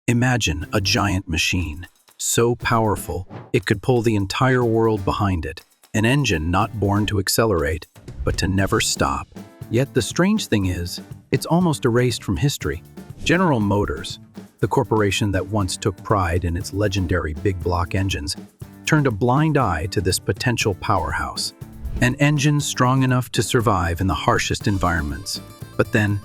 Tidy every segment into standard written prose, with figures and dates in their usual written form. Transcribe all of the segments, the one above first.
Imagine a giant machine, so powerful it could pull the entire world behind it. An engine not born to accelerate, but to never stop. Yet the strange thing is, it's almost erased from history. General Motors, the corporation that once took pride in its legendary big block engines, turned a blind eye to this potential powerhouse. An engine strong enough to survive in the harshest environments, but then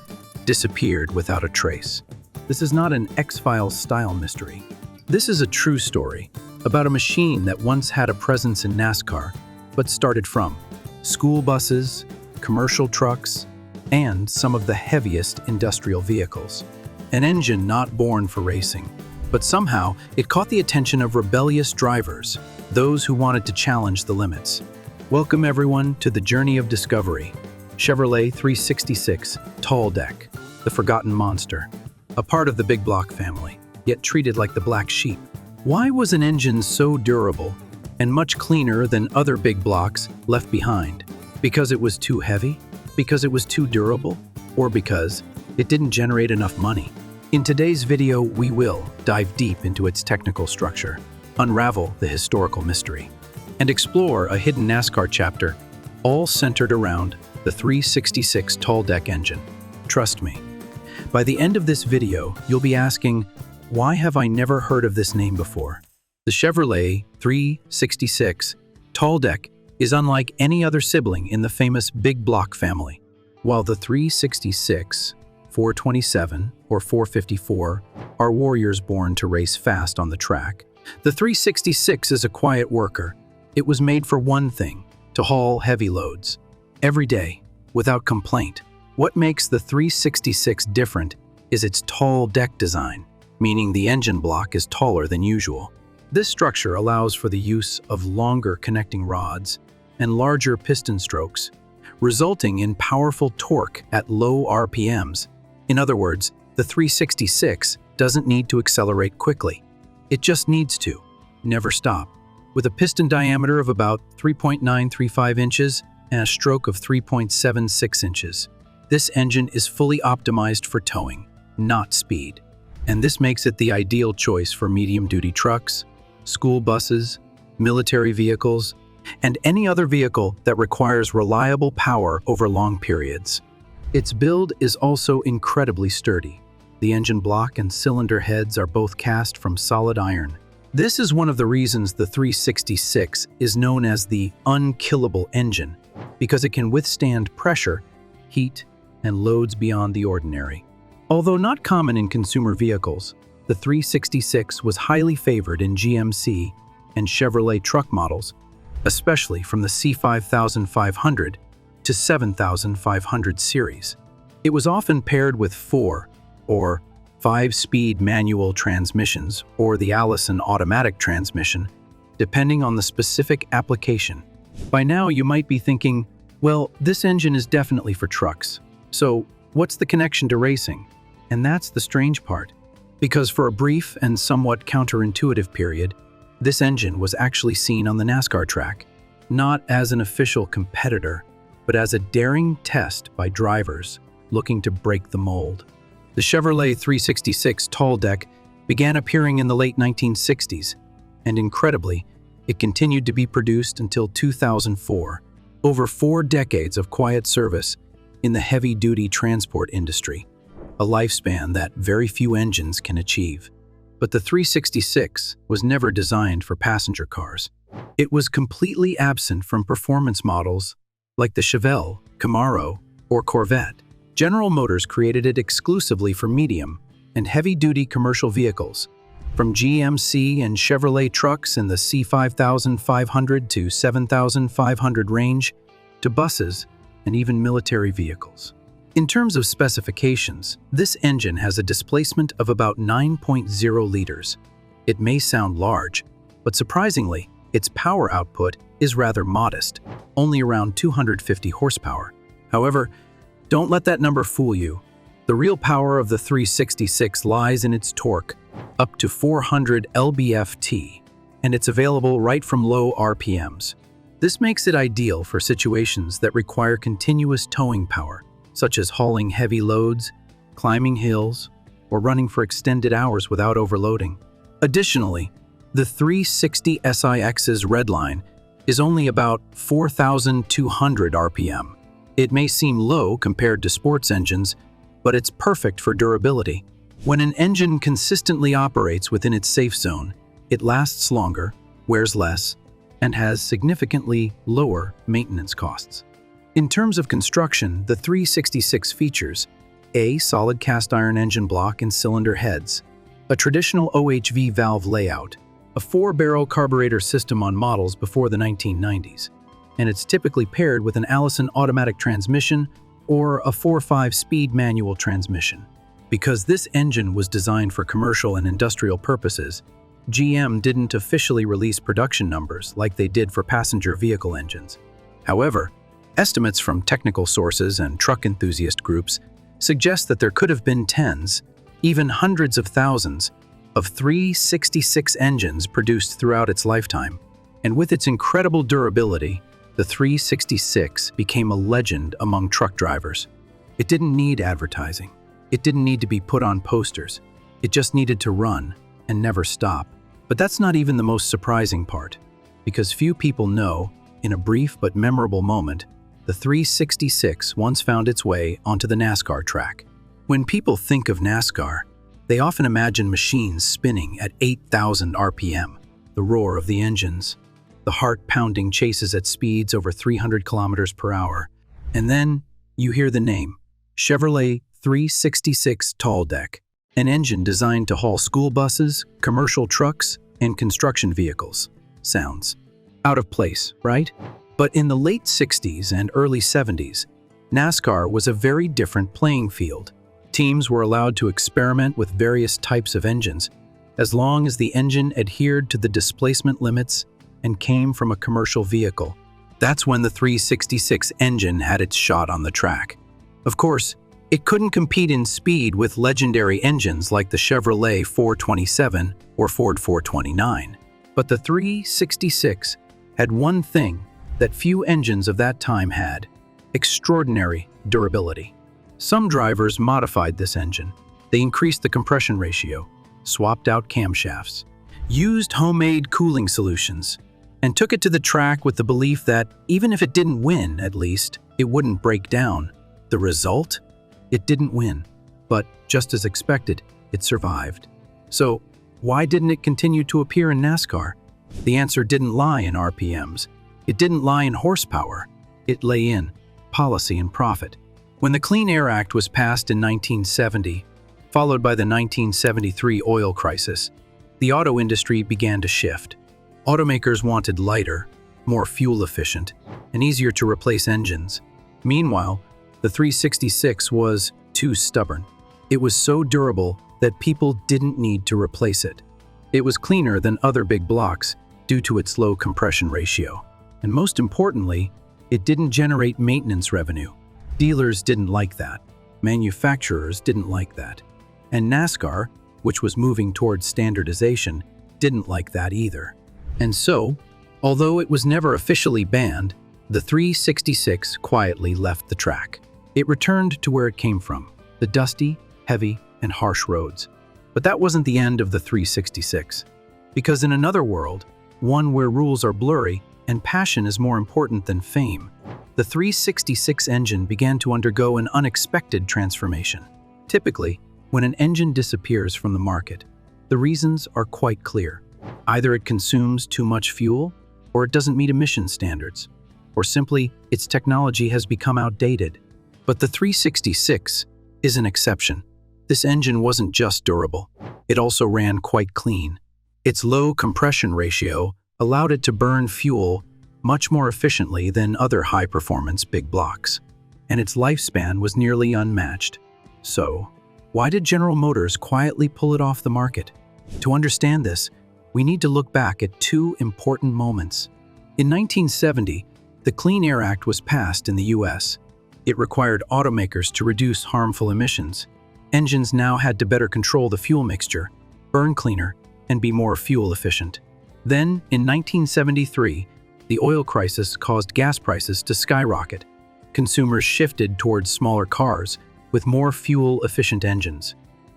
disappeared without a trace. This is not an X-Files style mystery. This is a true story about a machine that once had a presence in NASCAR, but started from school buses, commercial trucks, and some of the heaviest industrial vehicles. An engine not born for racing, but somehow it caught the attention of rebellious drivers, those who wanted to challenge the limits. Welcome everyone to the journey of discovery. Chevrolet 366 Tall Deck, the forgotten monster, a part of the big block family, yet treated like the black sheep. Why was an engine so durable and much cleaner than other big blocks left behind? Because it was too heavy? Because it was too durable? Or because it didn't generate enough money? In today's video, we will dive deep into its technical structure, unravel the historical mystery, and explore a hidden NASCAR chapter, all centered around the 366 Tall Deck engine. Trust me, by the end of this video, you'll be asking, why have I never heard of this name before? The Chevrolet 366 Tall Deck is unlike any other sibling in the famous big block family. While the 366, 427, or 454 are warriors born to race fast on the track, the 366 is a quiet worker. It was made for one thing, to haul heavy loads. Every day, without complaint. What makes the 366 different is its tall deck design, meaning the engine block is taller than usual. This structure allows for the use of longer connecting rods and larger piston strokes, resulting in powerful torque at low RPMs. In other words, the 366 doesn't need to accelerate quickly. It just needs to never stop. With a piston diameter of about 3.935 inches and a stroke of 3.76 inches, this engine is fully optimized for towing, not speed. And this makes it the ideal choice for medium-duty trucks, school buses, military vehicles, and any other vehicle that requires reliable power over long periods. Its build is also incredibly sturdy. The engine block and cylinder heads are both cast from solid iron. This is one of the reasons the 366 is known as the unkillable engine, because it can withstand pressure, heat, and loads beyond the ordinary. Although not common in consumer vehicles, the 366 was highly favored in GMC and Chevrolet truck models, especially from the C5500 to 7500 series. It was often paired with 4 or 5-speed manual transmissions or the Allison automatic transmission, depending on the specific application. By now, you might be thinking, well, this engine is definitely for trucks. So, what's the connection to racing? And that's the strange part. Because for a brief and somewhat counterintuitive period, this engine was actually seen on the NASCAR track, not as an official competitor, but as a daring test by drivers looking to break the mold. The Chevrolet 366 Tall Deck began appearing in the late 1960s, and incredibly, it continued to be produced until 2004, over 4 decades of quiet service in the heavy-duty transport industry, a lifespan that very few engines can achieve. But the 366 was never designed for passenger cars. It was completely absent from performance models like the Chevelle, Camaro, or Corvette. General Motors created it exclusively for medium and heavy-duty commercial vehicles, from GMC and Chevrolet trucks in the C5500 to 7500 range, to buses and even military vehicles. In terms of specifications, this engine has a displacement of about 9.0 liters. It may sound large, but surprisingly, its power output is rather modest, only around 250 horsepower. However, don't let that number fool you. The real power of the 366 lies in its torque, up to 400 lb-ft, and it's available right from low RPMs. This makes it ideal for situations that require continuous towing power, such as hauling heavy loads, climbing hills, or running for extended hours without overloading. Additionally, the 360 SIX's redline is only about 4,200 RPM. It may seem low compared to sports engines, but it's perfect for durability. When an engine consistently operates within its safe zone, it lasts longer, wears less, and has significantly lower maintenance costs. In terms of construction, the 366 features a solid cast iron engine block and cylinder heads, a traditional OHV valve layout, a 4-barrel carburetor system on models before the 1990s, and it's typically paired with an Allison automatic transmission or a 4-5-speed manual transmission. Because this engine was designed for commercial and industrial purposes, GM didn't officially release production numbers like they did for passenger vehicle engines. However, estimates from technical sources and truck enthusiast groups suggest that there could have been tens, even hundreds of thousands, of 366 engines produced throughout its lifetime. And with its incredible durability, the 366 became a legend among truck drivers. It didn't need advertising. It didn't need to be put on posters. It just needed to run and never stop. But that's not even the most surprising part, because few people know, in a brief but memorable moment, the 366 once found its way onto the NASCAR track. When people think of NASCAR, they often imagine machines spinning at 8,000 RPM, the roar of the engines, the heart-pounding chases at speeds over 300 kilometers per hour, and then you hear the name, Chevrolet 366 Tall Deck, an engine designed to haul school buses, commercial trucks, and construction vehicles. Sounds out of place, right? But in the late 60s and early 70s, NASCAR was a very different playing field. Teams were allowed to experiment with various types of engines, as long as the engine adhered to the displacement limits and came from a commercial vehicle. That's when the 366 engine had its shot on the track. Of course, it couldn't compete in speed with legendary engines like the Chevrolet 427 or Ford 429. But the 366 had one thing that few engines of that time had: extraordinary durability. Some drivers modified this engine. They increased the compression ratio, swapped out camshafts, used homemade cooling solutions, and took it to the track with the belief that even if it didn't win, at least, it wouldn't break down. The result? It didn't win, but just as expected, it survived. So, why didn't it continue to appear in NASCAR? The answer didn't lie in RPMs. It didn't lie in horsepower. It lay in policy and profit. When the Clean Air Act was passed in 1970, followed by the 1973 oil crisis, the auto industry began to shift. Automakers wanted lighter, more fuel-efficient, and easier to replace engines. Meanwhile, the 366 was too stubborn. It was so durable that people didn't need to replace it. It was cleaner than other big blocks due to its low compression ratio. And most importantly, it didn't generate maintenance revenue. Dealers didn't like that. Manufacturers didn't like that. And NASCAR, which was moving towards standardization, didn't like that either. And so, although it was never officially banned, the 366 quietly left the track. It returned to where it came from, the dusty, heavy, and harsh roads. But that wasn't the end of the 366. Because in another world, one where rules are blurry and passion is more important than fame, the 366 engine began to undergo an unexpected transformation. Typically, when an engine disappears from the market, the reasons are quite clear. Either it consumes too much fuel, or it doesn't meet emission standards, or simply its technology has become outdated. But the 366 is an exception. This engine wasn't just durable, it also ran quite clean. Its low compression ratio allowed it to burn fuel much more efficiently than other high-performance big blocks, and its lifespan was nearly unmatched. So, why did General Motors quietly pull it off the market? To understand this, we need to look back at two important moments. In 1970, the Clean Air Act was passed in the US. It required automakers to reduce harmful emissions. Engines now had to better control the fuel mixture, burn cleaner, and be more fuel efficient. Then, in 1973, the oil crisis caused gas prices to skyrocket. Consumers shifted towards smaller cars with more fuel-efficient engines.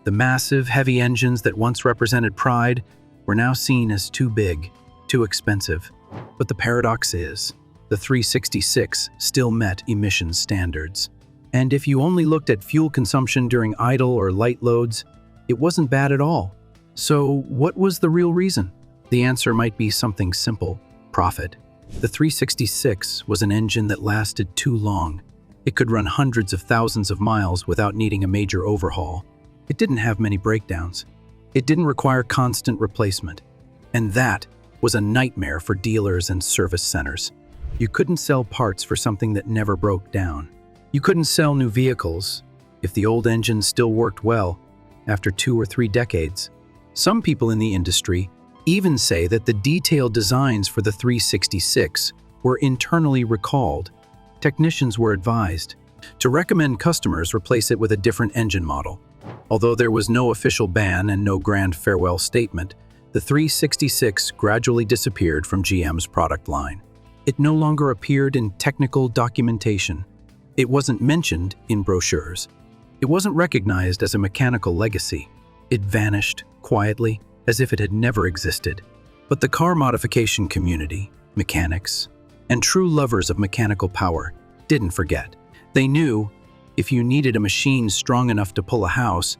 The massive, heavy engines that once represented pride were now seen as too big, too expensive. But the paradox is, the 366 still met emissions standards. And if you only looked at fuel consumption during idle or light loads, it wasn't bad at all. So what was the real reason? The answer might be something simple: profit. The 366 was an engine that lasted too long. It could run hundreds of thousands of miles without needing a major overhaul. It didn't have many breakdowns. It didn't require constant replacement. And that was a nightmare for dealers and service centers. You couldn't sell parts for something that never broke down. You couldn't sell new vehicles if the old engine still worked well after 2 or 3 decades. Some people in the industry even say that the detailed designs for the 366 were internally recalled. Technicians were advised to recommend customers replace it with a different engine model. Although there was no official ban and no grand farewell statement, the 366 gradually disappeared from GM's product line. It no longer appeared in technical documentation. It wasn't mentioned in brochures. It wasn't recognized as a mechanical legacy. It vanished quietly, as if it had never existed. But the car modification community, mechanics, and true lovers of mechanical power didn't forget. They knew if you needed a machine strong enough to pull a house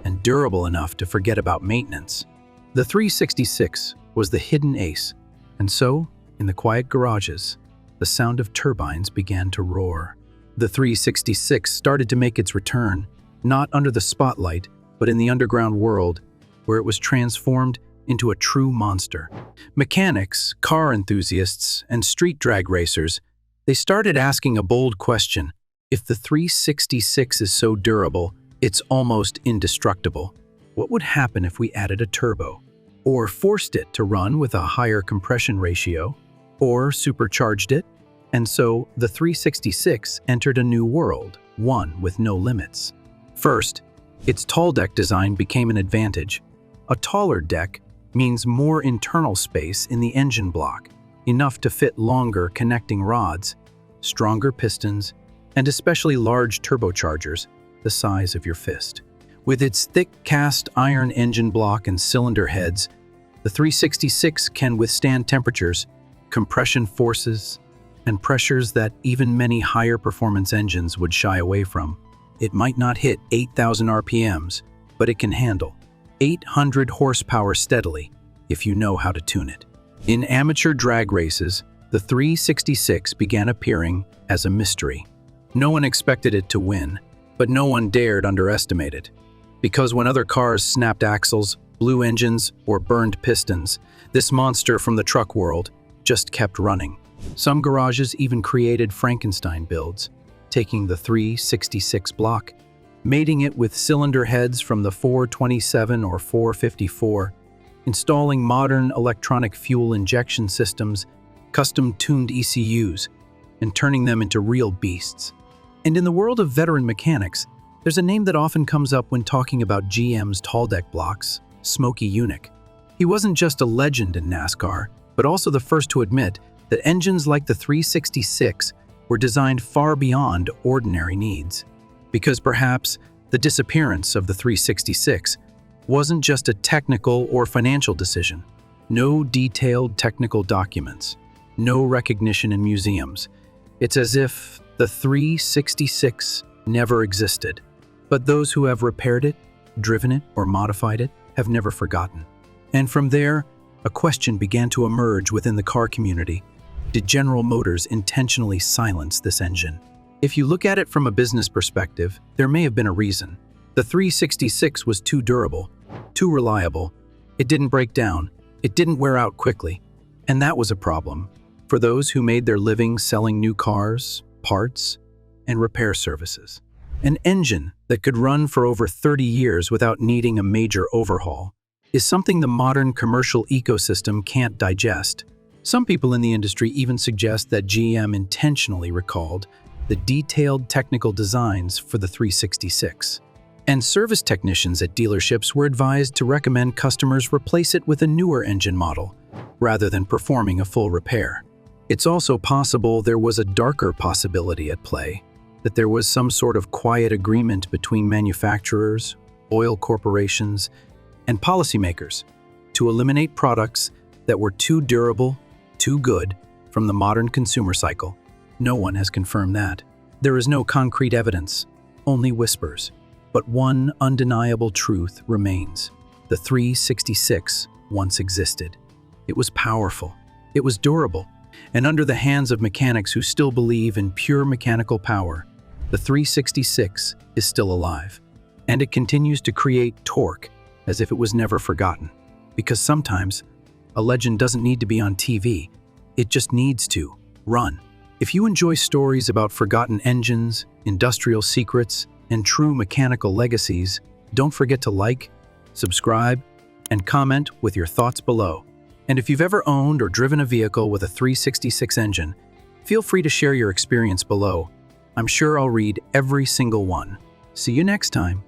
and durable enough to forget about maintenance, the 366 was the hidden ace. And so, in the quiet garages, the sound of turbines began to roar. The 366 started to make its return, not under the spotlight, but in the underground world, where it was transformed into a true monster. Mechanics, car enthusiasts, and street drag racers, they started asking a bold question. If the 366 is so durable, it's almost indestructible, what would happen if we added a turbo? Or forced it to run with a higher compression ratio? Or supercharged it? And so, the 366 entered a new world, one with no limits. First, its tall deck design became an advantage. A taller deck means more internal space in the engine block, enough to fit longer connecting rods, stronger pistons, and especially large turbochargers the size of your fist. With its thick cast iron engine block and cylinder heads, the 366 can withstand temperatures, compression forces, and pressures that even many higher performance engines would shy away from. It might not hit 8,000 RPMs, but it can handle 800 horsepower steadily if you know how to tune it. In amateur drag races, the 366 began appearing as a mystery. No one expected it to win, but no one dared underestimate it. Because when other cars snapped axles, blew engines, or burned pistons, this monster from the truck world just kept running. Some garages even created Frankenstein builds, taking the 366 block, mating it with cylinder heads from the 427 or 454, installing modern electronic fuel injection systems, custom-tuned ECUs, and turning them into real beasts. And in the world of veteran mechanics, there's a name that often comes up when talking about GM's tall deck blocks: Smokey Yunick. He wasn't just a legend in NASCAR, but also the first to admit that engines like the 366 were designed far beyond ordinary needs. Because perhaps the disappearance of the 366 wasn't just a technical or financial decision. No detailed technical documents, no recognition in museums. It's as if the 366 never existed. But those who have repaired it, driven it, or modified it have never forgotten. And from there, a question began to emerge within the car community. Did General Motors intentionally silence this engine? If you look at it from a business perspective, there may have been a reason. The 366 was too durable, too reliable. It didn't break down. It didn't wear out quickly. And that was a problem for those who made their living selling new cars, parts, and repair services. An engine that could run for over 30 years without needing a major overhaul is something the modern commercial ecosystem can't digest. Some people in the industry even suggest that GM intentionally recalled the detailed technical designs for the 366. And service technicians at dealerships were advised to recommend customers replace it with a newer engine model, rather than performing a full repair. It's also possible there was a darker possibility at play, that there was some sort of quiet agreement between manufacturers oil corporations, and policymakers to eliminate products that were too durable, too good from the modern consumer cycle. No one has confirmed that. There is no concrete evidence, only whispers. But one undeniable truth remains. The 366 once existed. It was powerful. It was durable. And under the hands of mechanics who still believe in pure mechanical power, the 366 is still alive. And it continues to create torque as if it was never forgotten. Because sometimes, a legend doesn't need to be on TV. It just needs to run. If you enjoy stories about forgotten engines, industrial secrets, and true mechanical legacies, don't forget to like, subscribe, and comment with your thoughts below. And if you've ever owned or driven a vehicle with a 366 engine, feel free to share your experience below. I'm sure I'll read every single one. See you next time.